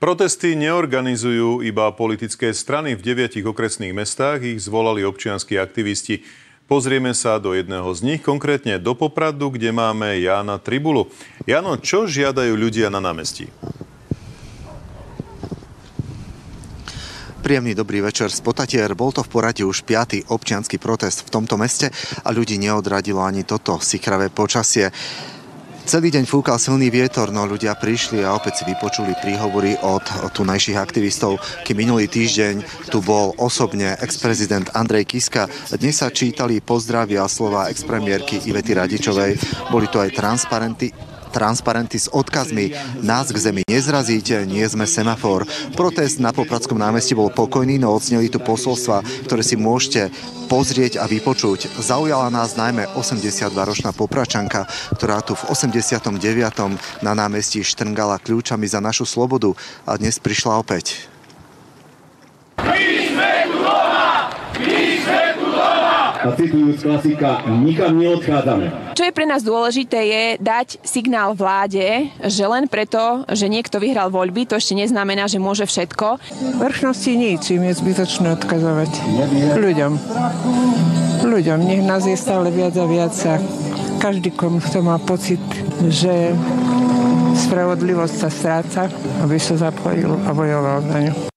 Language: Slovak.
Protesty neorganizujú iba politické strany. V 9 okresných mestách ich zvolali občianski aktivisti. Pozrieme sa do jedného z nich, konkrétne do Popradu, kde máme Jána Tribulu. Jano, čo žiadajú ľudia na námestí? Príjemný dobrý večer z Potatier. Bol to v poradí už 5. občiansky protest v tomto meste a ľudí neodradilo ani toto sichravé počasie. Celý deň fúkal silný vietor, no ľudia prišli a opäť si vypočuli príhovory od tunajších aktivistov. Kým minulý týždeň tu bol osobne ex-prezident Andrej Kiska, dnes sa čítali pozdravy a slova ex-premiérky Ivety Radičovej. Boli to aj transparenty s odkazmi: nás k zemi nezrazíte, nie sme semafor. Protest na Popradskom námestí bol pokojný, no odzneli tu posolstva, ktoré si môžete pozrieť a vypočuť. Zaujala nás najmä 82-ročná Popračanka, ktorá tu v 89. na námestí štrngala kľúčami za našu slobodu a dnes prišla opäť. My sme tu doma! My sme tu doma! A citujúc klasika, nikam neodchádzame. Čo je pre nás dôležité, je dať signál vláde, že len preto, že niekto vyhral voľby, to ešte neznamená, že môže všetko. Vrchnosti ničím je zbytočné odkazovať ľuďom. Nech nás je stále viac a viac a každý, kto má pocit, že spravodlivosť sa stráca, aby sa zapojil a bojoval za ňu.